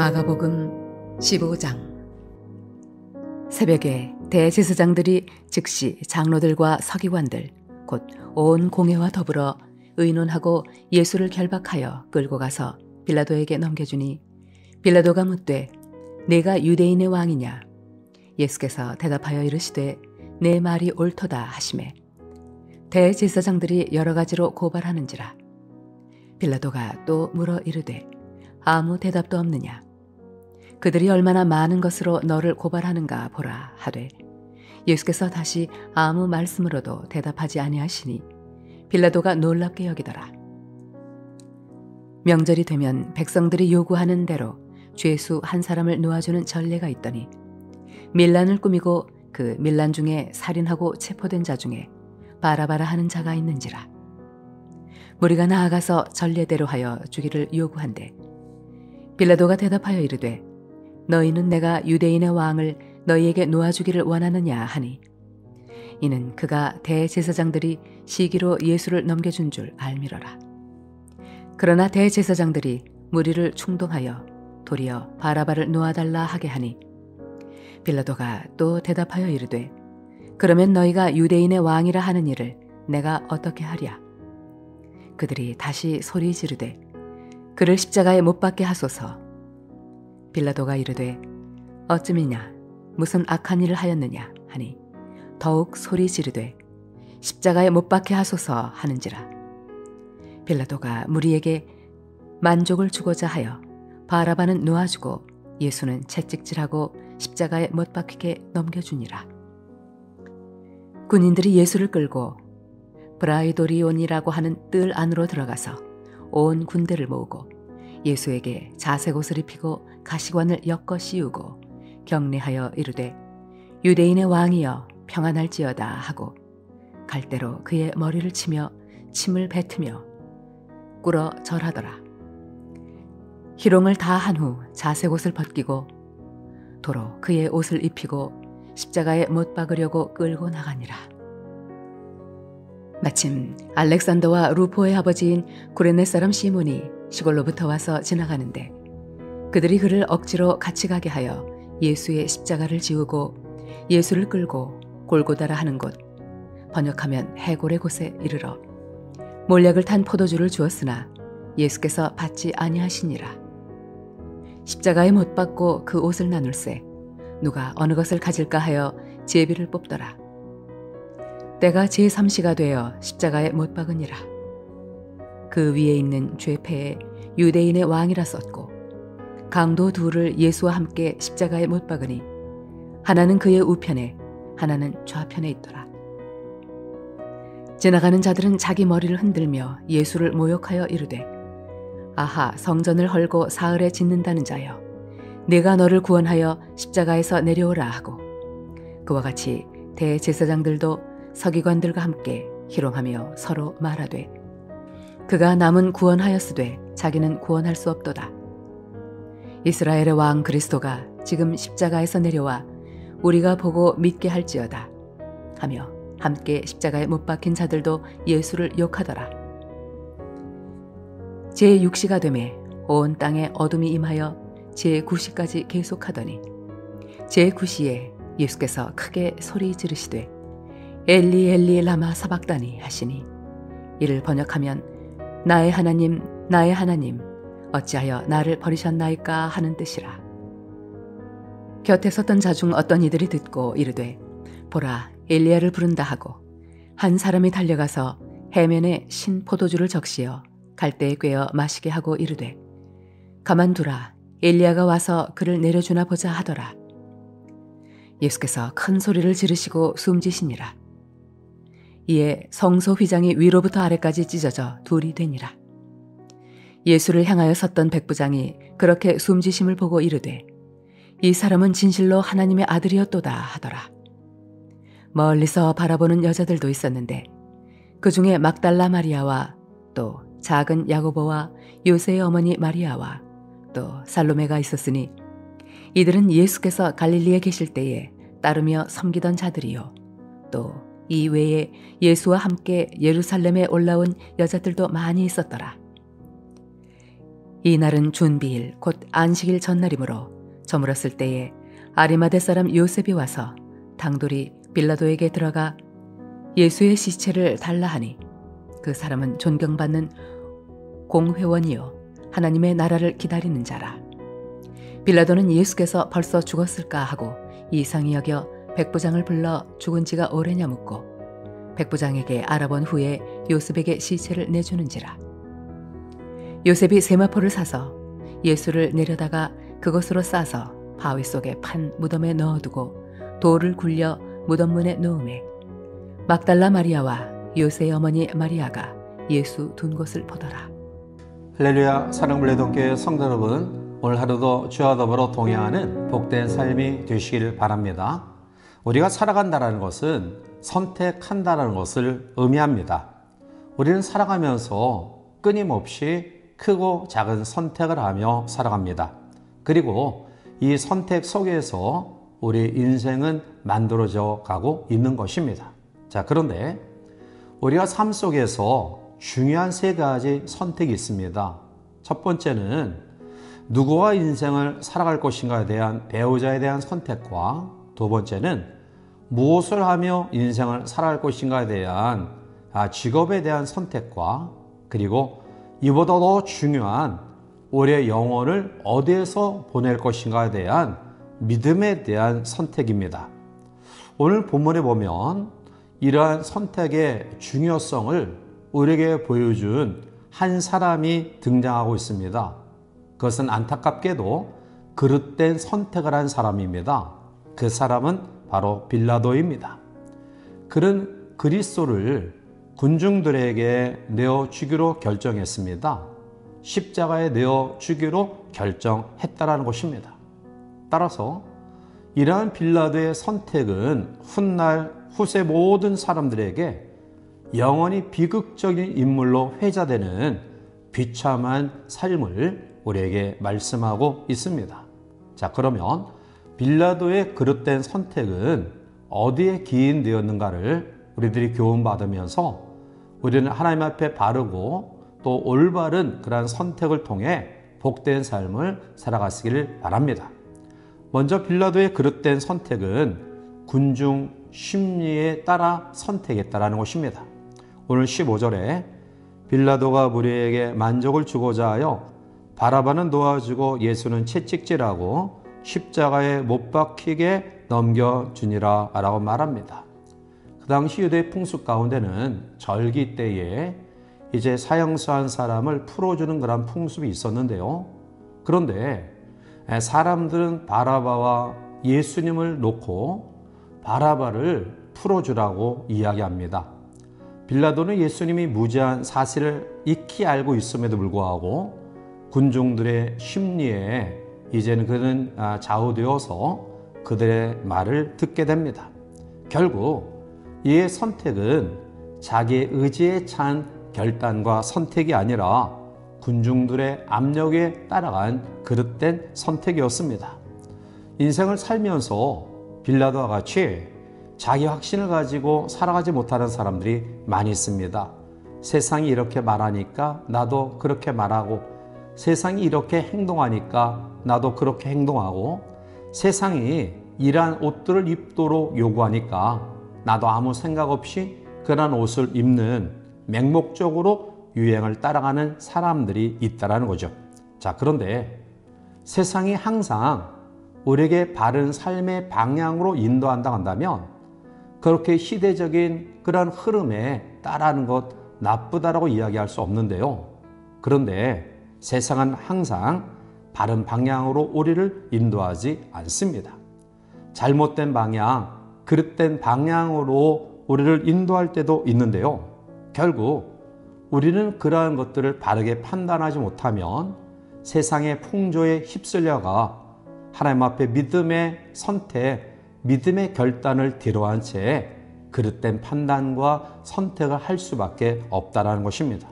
마가복음 15장. 새벽에 대제사장들이 즉시 장로들과 서기관들 곧 온 공회와 더불어 의논하고 예수를 결박하여 끌고 가서 빌라도에게 넘겨주니, 빌라도가 묻되 내가 유대인의 왕이냐? 예수께서 대답하여 이르시되 내 말이 옳도다 하시매, 대제사장들이 여러 가지로 고발하는지라. 빌라도가 또 물어 이르되 아무 대답도 없느냐? 그들이 얼마나 많은 것으로 너를 고발하는가 보라 하되, 예수께서 다시 아무 말씀으로도 대답하지 아니하시니 빌라도가 놀랍게 여기더라. 명절이 되면 백성들이 요구하는 대로 죄수 한 사람을 놓아주는 전례가 있더니, 밀란을 꾸미고 그 밀란 중에 살인하고 체포된 자 중에 바라바라 하는 자가 있는지라. 무리가 나아가서 전례대로 하여 주기를 요구한대, 빌라도가 대답하여 이르되 너희는 내가 유대인의 왕을 너희에게 놓아주기를 원하느냐 하니, 이는 그가 대제사장들이 시기로 예수를 넘겨준 줄 알미러라. 그러나 대제사장들이 무리를 충동하여 도리어 바라바를 놓아달라 하게 하니, 빌라도가 또 대답하여 이르되 그러면 너희가 유대인의 왕이라 하는 일을 내가 어떻게 하랴? 그들이 다시 소리 지르되 그를 십자가에 못 박게 하소서. 빌라도가 이르되 어찌미냐? 무슨 악한 일을 하였느냐? 하니 더욱 소리 지르되 십자가에 못 박게 하소서 하는지라. 빌라도가 무리에게 만족을 주고자 하여 바라바는 놓아주고 예수는 채찍질하고 십자가에 못 박히게 넘겨주니라. 군인들이 예수를 끌고 브라이도리온이라고 하는 뜰 안으로 들어가서 온 군대를 모으고 예수에게 자색 옷을 입히고 가시관을 엮어 씌우고 경례하여 이르되 유대인의 왕이여 평안할지어다 하고 갈대로 그의 머리를 치며 침을 뱉으며 꿇어 절하더라. 희롱을 다 한 후 자색 옷을 벗기고 도로 그의 옷을 입히고 십자가에 못 박으려고 끌고 나가니라. 마침 알렉산더와 루포의 아버지인 구레네 사람 시몬이 시골로부터 와서 지나가는데, 그들이 그를 억지로 같이 가게 하여 예수의 십자가를 지우고 예수를 끌고 골고다라 하는 곳, 번역하면 해골의 곳에 이르러 몰약을 탄 포도주를 주었으나 예수께서 받지 아니하시니라. 십자가에 못 박고 그 옷을 나눌세 누가 어느 것을 가질까 하여 제비를 뽑더라. 때가 제3시가 되어 십자가에 못 박으니라. 그 위에 있는 죄패에 유대인의 왕이라 썼고, 강도 둘을 예수와 함께 십자가에 못 박으니 하나는 그의 우편에 하나는 좌편에 있더라. 지나가는 자들은 자기 머리를 흔들며 예수를 모욕하여 이르되 아하, 성전을 헐고 사흘에 짓는다는 자여, 내가 너를 구원하여 십자가에서 내려오라 하고, 그와 같이 대제사장들도 서기관들과 함께 희롱하며 서로 말하되 그가 남은 구원하였으되 자기는 구원할 수 없도다. 이스라엘의 왕 그리스도가 지금 십자가에서 내려와 우리가 보고 믿게 할지어다 하며 함께 십자가에 못 박힌 자들도 예수를 욕하더라. 제6시가 되매 온 땅에 어둠이 임하여 제9시까지 계속하더니 제9시에 예수께서 크게 소리 지르시되 엘리 엘리 라마 사박다니 하시니, 이를 번역하면 나의 하나님 나의 하나님 어찌하여 나를 버리셨나이까 하는 뜻이라. 곁에 섰던 자 중 어떤 이들이 듣고 이르되 보라, 엘리야를 부른다 하고 한 사람이 달려가서 해면에 신 포도주를 적시어 갈대에 꿰어 마시게 하고 이르되 가만두라, 엘리야가 와서 그를 내려주나 보자 하더라. 예수께서 큰 소리를 지르시고 숨지시니라. 이에 성소 휘장이 위로부터 아래까지 찢어져 둘이 되니라. 예수를 향하여 섰던 백부장이 그렇게 숨지심을 보고 이르되 이 사람은 진실로 하나님의 아들이었도다 하더라. 멀리서 바라보는 여자들도 있었는데 그 중에 막달라 마리아와 또 작은 야고보와 요새의 어머니 마리아와 또 살로메가 있었으니, 이들은 예수께서 갈릴리에 계실 때에 따르며 섬기던 자들이요, 또 이 외에 예수와 함께 예루살렘에 올라온 여자들도 많이 있었더라. 이날은 준비일 곧 안식일 전날이므로 저물었을 때에 아리마대 사람 요셉이 와서 당돌이 빌라도에게 들어가 예수의 시체를 달라 하니 그 사람은 존경받는 공회원이요 하나님의 나라를 기다리는 자라. 빌라도는 예수께서 벌써 죽었을까 하고 이상히 여겨 백부장을 불러 죽은 지가 오래냐 묻고 백부장에게 알아본 후에 요셉에게 시체를 내주는지라. 요셉이 세마포를 사서 예수를 내려다가 그것으로 싸서 바위 속에 판 무덤에 넣어두고 돌을 굴려 무덤 문에 놓음에 막달라 마리아와 요새의 어머니 마리아가 예수 둔 곳을 보더라. 할렐루야. 사랑불레동교회 성도 여러분, 오늘 하루도 주와 더불어 동행하는 복된 삶이 되시길 바랍니다. 우리가 살아간다는 것은 선택한다는 것을 의미합니다. 우리는 살아가면서 끊임없이 크고 작은 선택을 하며 살아갑니다. 그리고 이 선택 속에서 우리 인생은 만들어져 가고 있는 것입니다. 자, 그런데 우리가 삶 속에서 중요한 세 가지 선택이 있습니다. 첫 번째는 누구와 인생을 살아갈 것인가에 대한 배우자에 대한 선택과 두 번째는 무엇을 하며 인생을 살아갈 것인가에 대한 직업에 대한 선택과 그리고 이보다 더 중요한 우리의 영혼을 어디에서 보낼 것인가에 대한 믿음에 대한 선택입니다. 오늘 본문에 보면 이러한 선택의 중요성을 우리에게 보여준 한 사람이 등장하고 있습니다. 그것은 안타깝게도 그릇된 선택을 한 사람입니다. 그 사람은 바로 빌라도입니다. 그는 그리스도를 군중들에게 내어 주기로 결정했습니다. 십자가에 내어 주기로 결정했다라는 것입니다. 따라서 이러한 빌라도의 선택은 훗날 후세 모든 사람들에게 영원히 비극적인 인물로 회자되는 비참한 삶을 우리에게 말씀하고 있습니다. 자, 그러면 빌라도의 그릇된 선택은 어디에 기인되었는가를 우리들이 교훈받으면서 우리는 하나님 앞에 바르고 또 올바른 그러한 선택을 통해 복된 삶을 살아가시기를 바랍니다. 먼저 빌라도의 그릇된 선택은 군중 심리에 따라 선택했다라는 것입니다. 오늘 15절에 빌라도가 무리에게 만족을 주고자 하여 바라바는 놓아주고 예수는 채찍질하고 십자가에 못 박히게 넘겨주니라 라고 말합니다. 그 당시 유대 풍습 가운데는 절기 때에 이제 사형수한 사람을 풀어주는 그런 풍습이 있었는데요. 그런데 사람들은 바라바와 예수님을 놓고 바라바를 풀어주라고 이야기합니다. 빌라도는 예수님이 무죄한 사실을 익히 알고 있음에도 불구하고 군중들의 심리에 이제는 그는 좌우되어서 그들의 말을 듣게 됩니다. 결국 이의 선택은 자기의 의지에 찬 결단과 선택이 아니라 군중들의 압력에 따라간 그릇된 선택이었습니다. 인생을 살면서 빌라도와 같이 자기 확신을 가지고 살아가지 못하는 사람들이 많이 있습니다. 세상이 이렇게 말하니까 나도 그렇게 말하고, 세상이 이렇게 행동하니까 나도 그렇게 행동하고, 세상이 이러한 옷들을 입도록 요구하니까 나도 아무 생각 없이 그런 옷을 입는 맹목적으로 유행을 따라가는 사람들이 있다는 거죠. 자, 그런데 세상이 항상 우리에게 바른 삶의 방향으로 인도한다 한다면 그렇게 시대적인 그런 흐름에 따라하는 것 나쁘다라고 이야기할 수 없는데요. 그런데 세상은 항상 바른 방향으로 우리를 인도하지 않습니다. 잘못된 방향, 그릇된 방향으로 우리를 인도할 때도 있는데요. 결국 우리는 그러한 것들을 바르게 판단하지 못하면 세상의 풍조에 휩쓸려가 하나님 앞에 믿음의 선택, 믿음의 결단을 뒤로한 채 그릇된 판단과 선택을 할 수밖에 없다는 것입니다.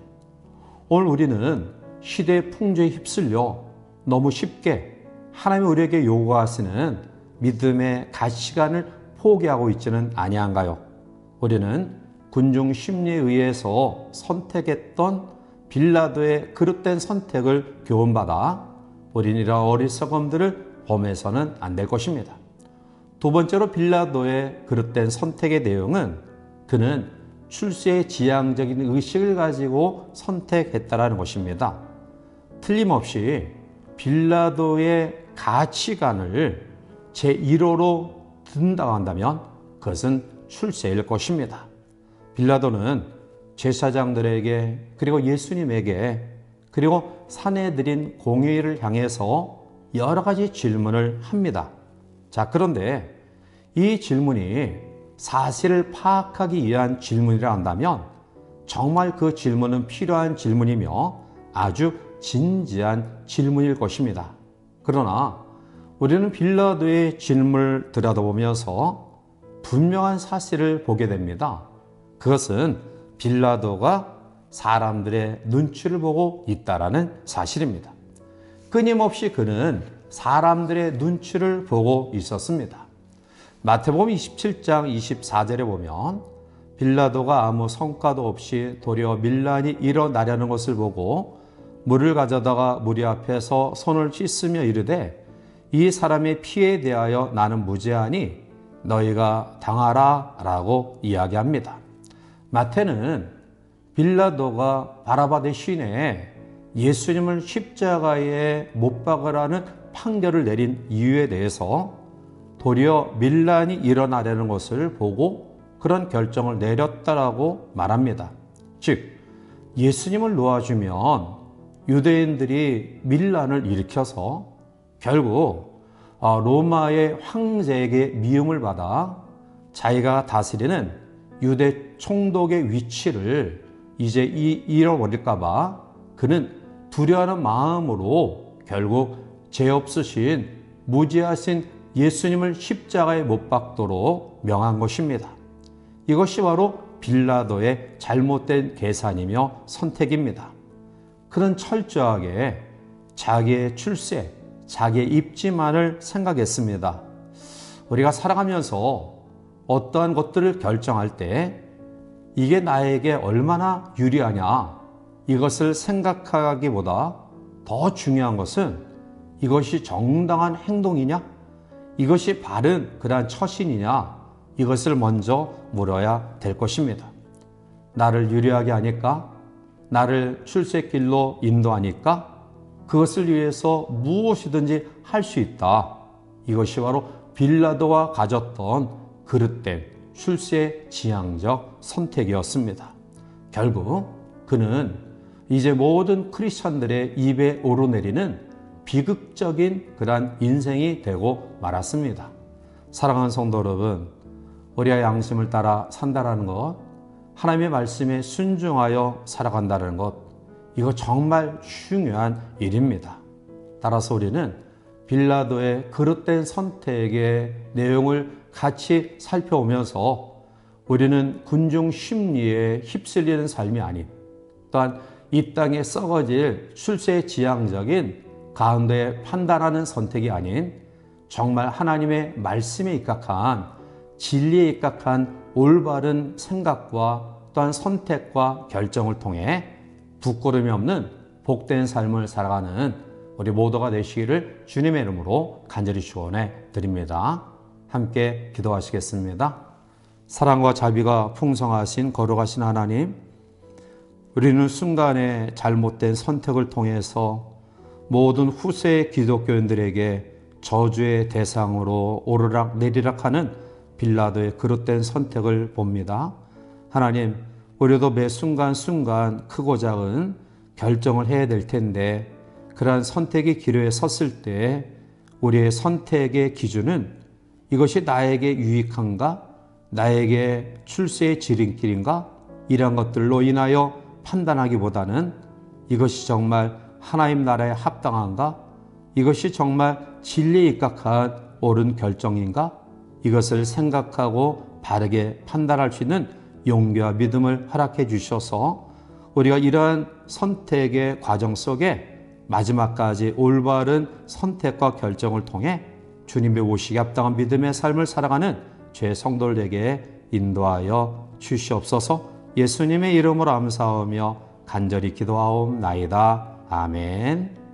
오늘 우리는 시대의 풍조에 휩쓸려 너무 쉽게 하나님이 우리에게 요구하시는 믿음의 가치관을 포기하고 있지는 아니한가요? 우리는 군중 심리에 의해서 선택했던 빌라도의 그릇된 선택을 교훈받아 우리는 이런 어리석음들을 범해서는 안 될 것입니다. 두 번째로 빌라도의 그릇된 선택의 내용은 그는 출세의 지향적인 의식을 가지고 선택했다라는 것입니다. 틀림없이 빌라도의 가치관을 제1호로 든다고 한다면 그것은 출세일 것입니다. 빌라도는 제사장들에게 그리고 예수님에게 그리고 사내들인 공회를 향해서 여러 가지 질문을 합니다. 자, 그런데 이 질문이 사실을 파악하기 위한 질문이라 한다면 정말 그 질문은 필요한 질문이며 아주 진지한 질문일 것입니다. 그러나 우리는 빌라도의 질문을 들여다보면서 분명한 사실을 보게 됩니다. 그것은 빌라도가 사람들의 눈치를 보고 있다라는 사실입니다. 끊임없이 그는 사람들의 눈치를 보고 있었습니다. 마태복음 27장 24절에 보면 빌라도가 아무 성과도 없이 도리어 밀란이 일어나려는 것을 보고 물을 가져다가 무리 앞에서 손을 씻으며 이르되 이 사람의 피에 대하여 나는 무죄하니 너희가 당하라 라고 이야기합니다. 마태는 빌라도가 바라바 대신에 예수님을 십자가에 못 박으라는 판결을 내린 이유에 대해서 도리어 밀란이 일어나려는 것을 보고 그런 결정을 내렸다라고 말합니다. 즉 예수님을 놓아주면 유대인들이 밀란을 일으켜서 결국 로마의 황제에게 미움을 받아 자기가 다스리는 유대 총독의 위치를 이제 잃어버릴까 봐 그는 두려워하는 마음으로 결국 죄 없으신 무죄하신 예수님을 십자가에 못 박도록 명한 것입니다. 이것이 바로 빌라도의 잘못된 계산이며 선택입니다. 그는 철저하게 자기의 출세, 자기의 입지만을 생각했습니다. 우리가 살아가면서 어떠한 것들을 결정할 때 이게 나에게 얼마나 유리하냐 이것을 생각하기보다 더 중요한 것은 이것이 정당한 행동이냐 이것이 바른 그러한 처신이냐 이것을 먼저 물어야 될 것입니다. 나를 유리하게 하니까 나를 출세길로 인도하니까 그것을 위해서 무엇이든지 할 수 있다. 이것이 바로 빌라도가 가졌던 그릇된 출세 지향적 선택이었습니다. 결국 그는 이제 모든 크리스천들의 입에 오르내리는 비극적인 그러한 인생이 되고 말았습니다. 사랑하는 성도 여러분, 우리의 양심을 따라 산다라는 것, 하나님의 말씀에 순종하여 살아간다는 것, 이거 정말 중요한 일입니다. 따라서 우리는 빌라도의 그릇된 선택의 내용을 같이 살펴오면서 우리는 군중 심리에 휩쓸리는 삶이 아닌 또한 이 땅에 썩어질 출세 지향적인 가운데 판단하는 선택이 아닌 정말 하나님의 말씀에 입각한 진리에 입각한 올바른 생각과 또한 선택과 결정을 통해 부끄러움이 없는 복된 삶을 살아가는 우리 모두가 되시기를 주님의 이름으로 간절히 축원해 드립니다. 함께 기도하시겠습니다. 사랑과 자비가 풍성하신 거룩하신 하나님, 우리는 순간의 잘못된 선택을 통해서 모든 후세 기독교인들에게 저주의 대상으로 오르락 내리락 하는 빌라도의 그릇된 선택을 봅니다. 하나님, 우리도 매 순간순간 크고 작은 결정을 해야 될 텐데 그러한 선택의 기로에 섰을 때 우리의 선택의 기준은 이것이 나에게 유익한가? 나에게 출세의 지름길인가? 이런 것들로 인하여 판단하기보다는 이것이 정말 하나님 나라에 합당한가? 이것이 정말 진리에 입각한 옳은 결정인가? 이것을 생각하고 바르게 판단할 수 있는 용기와 믿음을 허락해 주셔서 우리가 이러한 선택의 과정 속에 마지막까지 올바른 선택과 결정을 통해 주님의 오시기 합당한 믿음의 삶을 살아가는 죄 성도들에게 인도하여 주시옵소서. 예수님의 이름으로 감사하며 간절히 기도하옵나이다. 아멘.